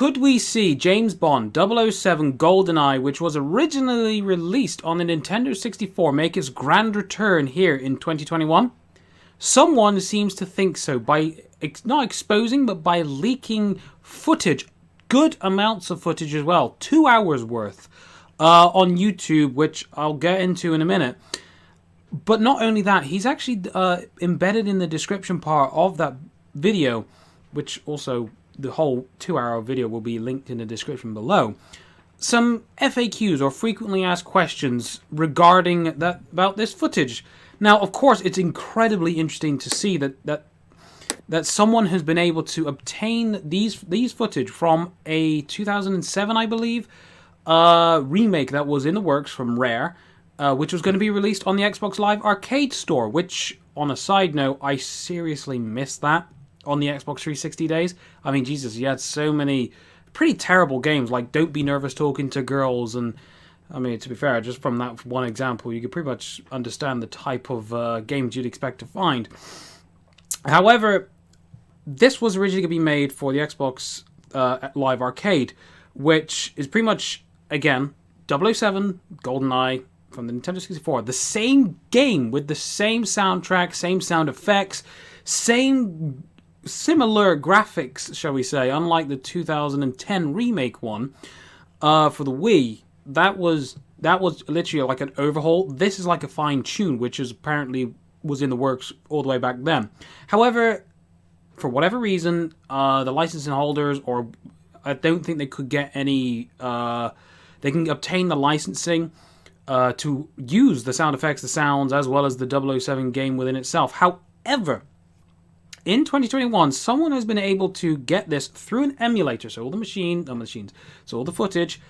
Could we see James Bond 007 Goldeneye, which was originally released on the Nintendo 64, make its grand return here in 2021? Someone seems to think so by not exposing, but by leaking footage, good amounts of footage as well, 2 hours worth on YouTube, which I'll get into in a minute. But not only that, he's actually embedded in the description part of that video, which also the whole 2-hour video will be linked in the description below, some FAQs or frequently asked questions regarding about this footage. Now, of course, it's incredibly interesting to see that someone has been able to obtain these footage from a 2007, I believe, remake that was in the works from Rare, which was going to be released on the Xbox Live Arcade store, which, on a side note, I seriously missed that on the Xbox 360 days. I mean, Jesus, you had so many pretty terrible games, like Don't Be Nervous Talking to Girls, and, I mean, to be fair, just from that one example, you could pretty much understand the type of games you'd expect to find. However, this was originally going to be made for the Xbox Live Arcade, which is pretty much, again, 007 GoldenEye from the Nintendo 64. The same game with the same soundtrack, same sound effects, similar graphics, shall we say, unlike the 2010 remake one for the Wii. That was literally like an overhaul. This is like a fine tune, which is apparently was in the works all the way back then. However, for whatever reason, the licensing holders, or I don't think they could get any, they can obtain the licensing to use the sound effects, the sounds, as well as the 007 game within itself. However, in 2021, someone has been able to get this through an emulator. So all the footage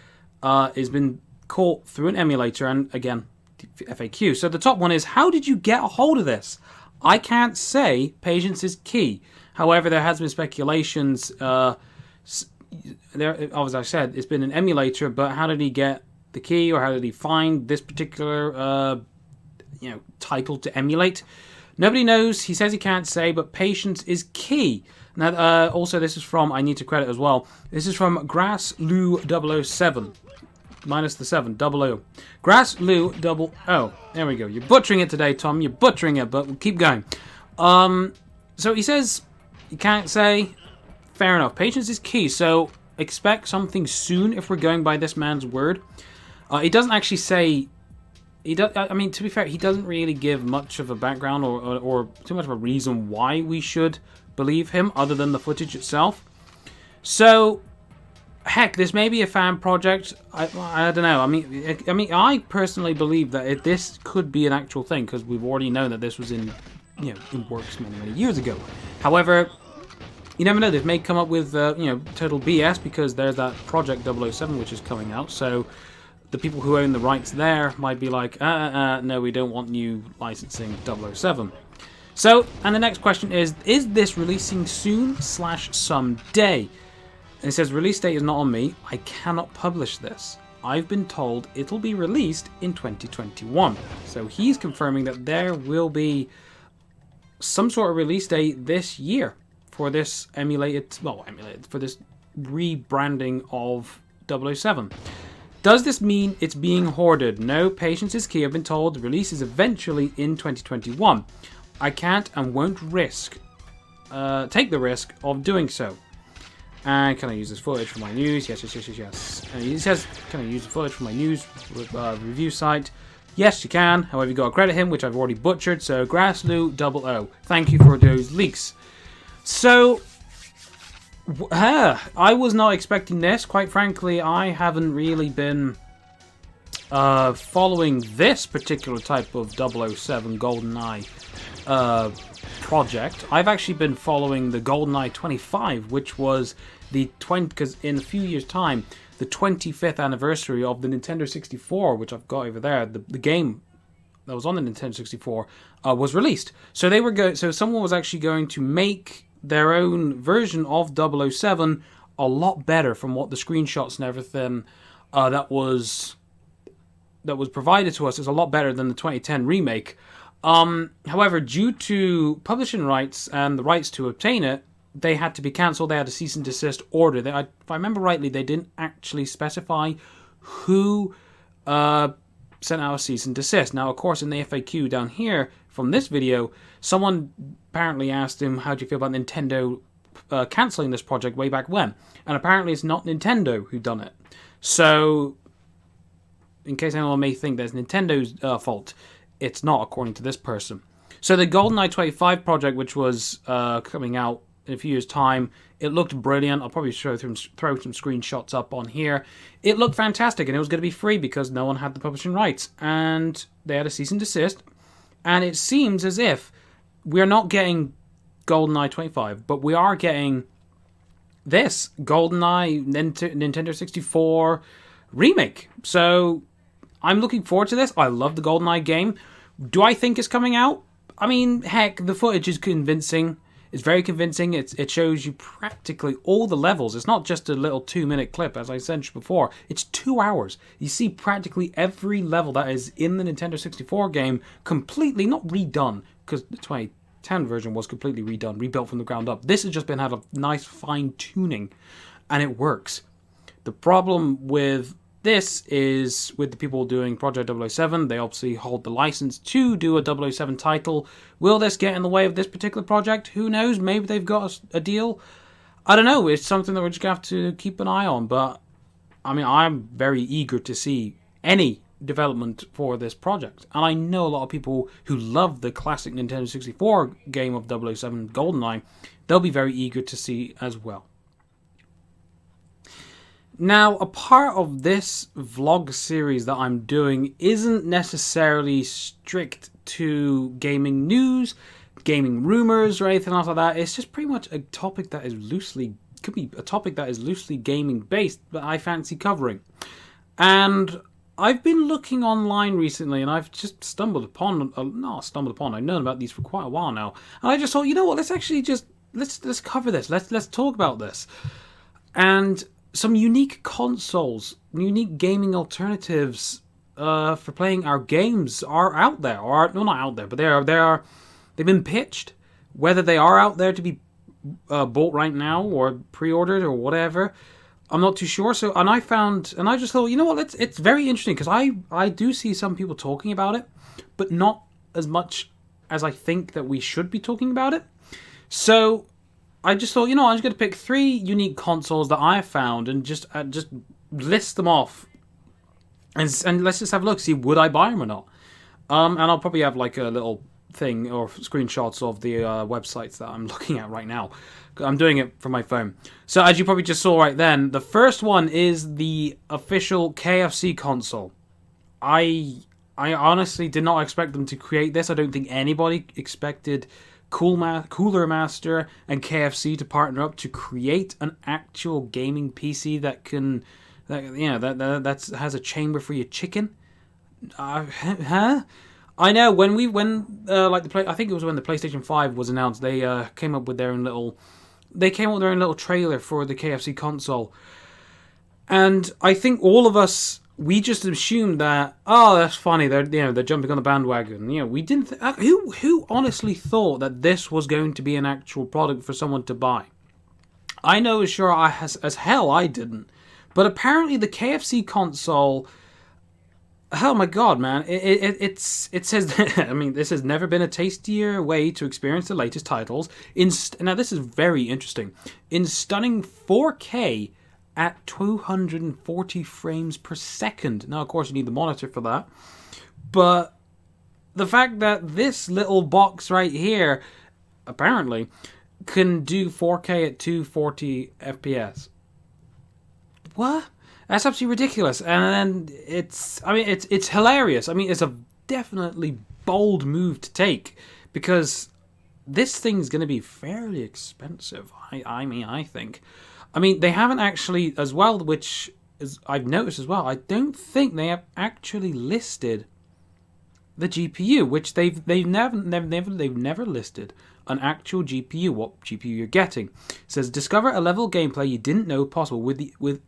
has been caught through an emulator, and again, FAQ. So the top one is, how did you get a hold of this? I can't say. Patience is key. However, there has been speculations. As I said, it's been an emulator, but how did he get the key, or how did he find this particular title to emulate? Nobody knows. He says he can't say, but patience is key. Now, also, this is from, I need to credit as well, this is from GrassLou007. Minus the 7, 00. GrassLou00. There we go. You're butchering it today, Tom. You're butchering it, but we'll keep going. So he says he can't say. Fair enough. Patience is key, so expect something soon if we're going by this man's word. He doesn't actually say... I mean, to be fair, he doesn't really give much of a background or too much of a reason why we should believe him, other than the footage itself. So, heck, this may be a fan project. I don't know. I mean, I personally believe that this could be an actual thing, because we've already known that this was in works many years ago. However, you never know. They may come up with total BS, because there's that Project 007 which is coming out. So the people who own the rights there might be like, no, we don't want you licensing 007. So, and the next question is this releasing soon / someday? And it says, release date is not on me. I cannot publish this. I've been told it'll be released in 2021. So he's confirming that there will be some sort of release date this year for this for this rebranding of 007. Does this mean it's being hoarded? No, patience is key. I've been told the release is eventually in 2021. I can't and won't take the risk of doing so. And can I use this footage for my news? Yes. And he says, can I use the footage for my news review site? Yes, you can. However, you got to credit him, which I've already butchered. So, GrassLou00. Thank you for those leaks. So, I was not expecting this. Quite frankly, I haven't really been following this particular type of 007 GoldenEye project. I've actually been following the GoldenEye 25, which was because in a few years' time, the 25th anniversary of the Nintendo 64, which I've got over there, the game that was on the Nintendo 64 was released. So so someone was actually going to make their own version of 007 a lot better from what the screenshots and everything that was provided to us is a lot better than the 2010 remake. However, due to publishing rights and the rights to obtain it, they had to be cancelled. They had a cease and desist order. If I remember rightly, they didn't actually specify who sent out a cease and desist. Now, of course, in the FAQ down here from this video, someone apparently asked him, how do you feel about Nintendo cancelling this project way back when? And apparently it's not Nintendo who done it. So, in case anyone may think that's Nintendo's fault, it's not, according to this person. So the GoldenEye 25 project, which was coming out in a few years' time, it looked brilliant. I'll probably throw some screenshots up on here. It looked fantastic, and it was going to be free because no one had the publishing rights. And they had a cease and desist. And it seems as if we're not getting GoldenEye 25, but we are getting this GoldenEye Nintendo 64 remake. So I'm looking forward to this. I love the GoldenEye game. Do I think it's coming out? I mean, heck, the footage is convincing. It's very convincing. It shows you practically all the levels. It's not just a little 2-minute clip, as I said before. It's 2 hours. You see practically every level that is in the Nintendo 64 game completely, not redone, because the 2010 version was completely redone, rebuilt from the ground up. This has just been had a nice fine-tuning, and it works. The problem with this is with the people doing Project 007, they obviously hold the license to do a 007 title. Will this get in the way of this particular project? Who knows? Maybe they've got a deal. I don't know. It's something that we're just going to have to keep an eye on. But, I mean, I'm very eager to see any development for this project. And I know a lot of people who love the classic Nintendo 64 game of 007 GoldenEye. They'll be very eager to see as well. Now, a part of this vlog series that I'm doing isn't necessarily strict to gaming news, gaming rumors, or anything else like that. It's just pretty much a topic that is could be a topic that is loosely gaming based, but I fancy covering. And I've been looking online recently, and I've just stumbled upon, I've known about these for quite a while now. And I just thought, you know what, let's actually just, let's cover this. Let's talk about this. And some unique consoles, unique gaming alternatives for playing our games are out there. Or no, not out there, but they've been pitched. Whether they are out there to be bought right now or pre-ordered or whatever, I'm not too sure. So, and I just thought, you know what? It's very interesting because I do see some people talking about it, but not as much as I think that we should be talking about it. So I just thought, you know, I'm just going to pick 3 unique consoles that I have found and just list them off. And let's just have a look, see would I buy them or not. And I'll probably have like a little thing or screenshots of the websites that I'm looking at right now. I'm doing it from my phone. So as you probably just saw right then, the first one is the official KFC console. I honestly did not expect them to create this. I don't think anybody expected Cooler Master and KFC to partner up to create an actual gaming PC that has a chamber for your chicken. Huh? I know I think it was when the PlayStation 5 was announced, they came up with their own little trailer for the KFC console, and I think all of us, we just assumed that, oh, that's funny, they're jumping on the bandwagon. We didn't. Who honestly thought that this was going to be an actual product for someone to buy? I know as hell I didn't. But apparently the KFC console, oh my god, man, it says, I mean, this has never been a tastier way to experience the latest titles. Now this is very interesting. In stunning 4K at 240 frames per second. Now, of course, you need the monitor for that. But the fact that this little box right here, apparently, can do 4K at 240 FPS. What? That's absolutely ridiculous. And then it's hilarious. I mean, it's a definitely bold move to take, because this thing's going to be fairly expensive, I think. I mean, they haven't actually, as well, which is, I've noticed as well, I don't think they have actually listed the GPU, which they've never listed an actual GPU, what GPU you're getting. It says, discover a level of gameplay you didn't know possible with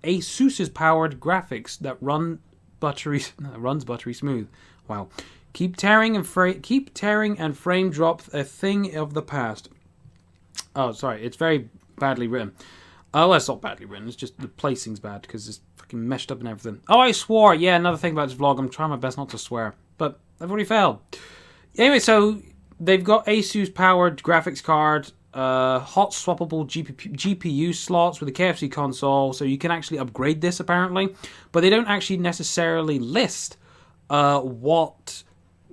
ASUS's powered graphics that runs buttery smooth. Wow. Keep tearing and frame drop, a thing of the past. Oh, sorry, it's very badly written. Oh, well, it's not badly written. It's just the placing's bad because it's fucking meshed up and everything. Oh, I swore. Yeah, another thing about this vlog. I'm trying my best not to swear, but I've already failed. Anyway, so they've got Asus powered graphics card, hot swappable GPU slots with a KFC console, so you can actually upgrade this apparently, but they don't actually necessarily list what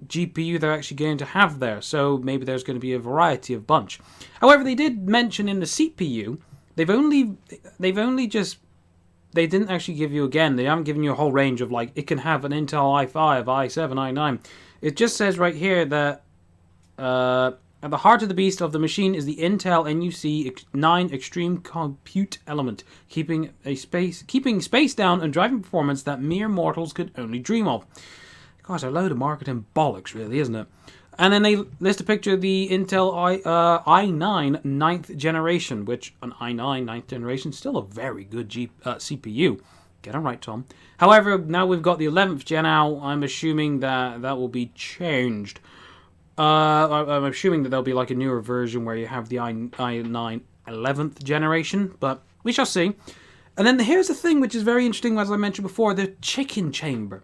GPU they're actually going to have there. So maybe there's going to be a variety of bunch. However, they did mention in the CPU. They didn't actually give you, again, they haven't given you a whole range of, like, it can have an Intel i5, i7, i9. It just says right here that at the heart of the beast of the machine is the Intel NUC 9 Extreme Compute Element, keeping space down and driving performance that mere mortals could only dream of. Gosh, a load of marketing bollocks, really, isn't it? And then they list a picture of the Intel i9 9th generation, which an i9 9th generation is still a very good CPU. Get it right, Thom. However, now we've got the 11th gen out. I'm assuming that will be changed. I'm assuming that there'll be like a newer version where you have the i9 11th generation, but we shall see. And then here's the thing which is very interesting, as I mentioned before, the chicken chamber.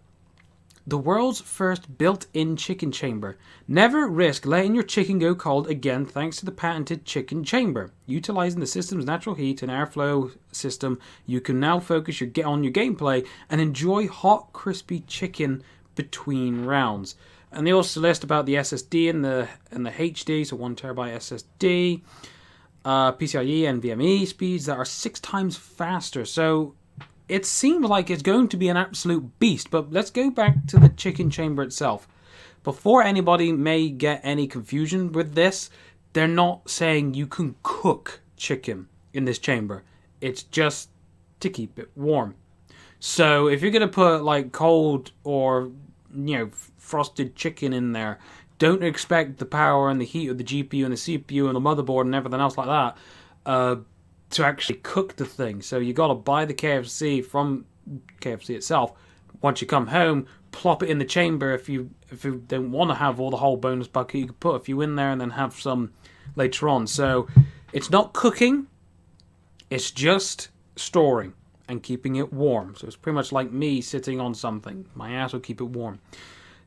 The world's first built-in chicken chamber. Never risk letting your chicken go cold again thanks to the patented chicken chamber. Utilizing the system's natural heat and airflow system, you can now focus on your gameplay and enjoy hot, crispy chicken between rounds. And they also list about the SSD and the HD, so 1 terabyte SSD, PCIe and NVMe speeds that are 6 times faster. So it seems like it's going to be an absolute beast, but let's go back to the chicken chamber itself. Before anybody may get any confusion with this, they're not saying you can cook chicken in this chamber. It's just to keep it warm. So if you're going to put like cold or, frosted chicken in there, don't expect the power and the heat of the GPU and the CPU and the motherboard and everything else like that to actually cook the thing. So you got to buy the KFC from KFC itself. Once you come home, plop it in the chamber. If you don't want to have all the whole bonus bucket, you can put a few in there and then have some later on. So it's not cooking, it's just storing and keeping it warm. So it's pretty much like me sitting on something. My ass will keep it warm.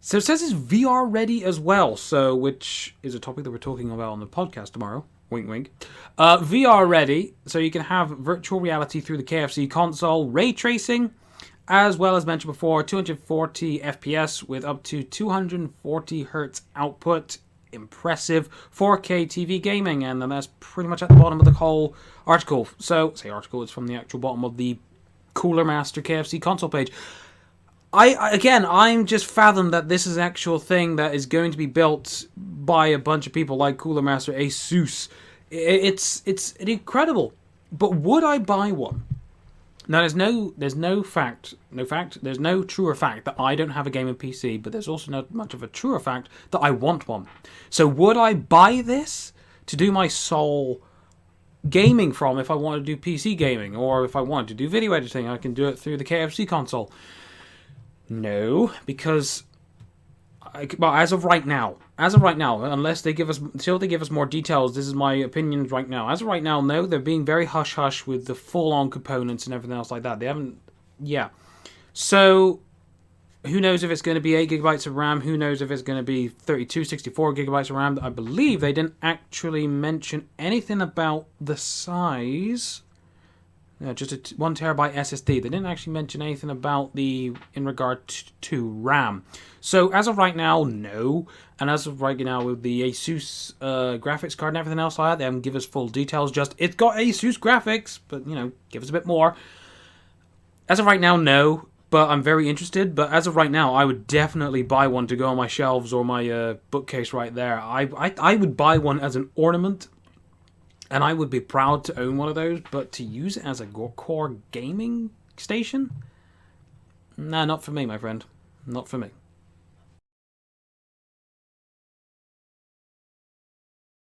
So it says it's VR ready as well, so which is a topic that we're talking about on the podcast tomorrow. Wink, wink. VR ready, so you can have virtual reality through the KFC console, ray tracing, as well as mentioned before, 240 FPS with up to 240 Hz output. Impressive 4K TV gaming, and then that's pretty much at the bottom of the whole article. So, article, it's from the actual bottom of the Cooler Master KFC console page. I'm just fathomed that this is an actual thing that is going to be built by a bunch of people like Cooler Master, Asus. It's incredible. But would I buy one? Now, there's no truer fact that I don't have a gaming PC, but there's also not much of a truer fact that I want one. So would I buy this to do my sole gaming from if I want to do PC gaming, or if I want to do video editing, I can do it through the KFC console? No, because as of right now, unless they give us, until they give us more details, this is my opinion right now. As of right now, no, they're being very hush-hush with the full-on components and everything else like that. They haven't, So, who knows if it's going to be 8 gigabytes of RAM, who knows if it's going to be 32, 64 gigabytes of RAM. I believe they didn't actually mention anything about the size. No, just a 1 terabyte SSD. They didn't actually mention anything about in regard to RAM. So as of right now, no. And as of right now, with the Asus graphics card and everything else like that, they haven't given us full details. Just, it's got Asus graphics, but, give us a bit more. As of right now, no. But I'm very interested. But as of right now, I would definitely buy one to go on my shelves or my bookcase right there. I would buy one as an ornament. And I would be proud to own one of those, but to use it as a core gaming station? Nah, not for me, my friend. Not for me.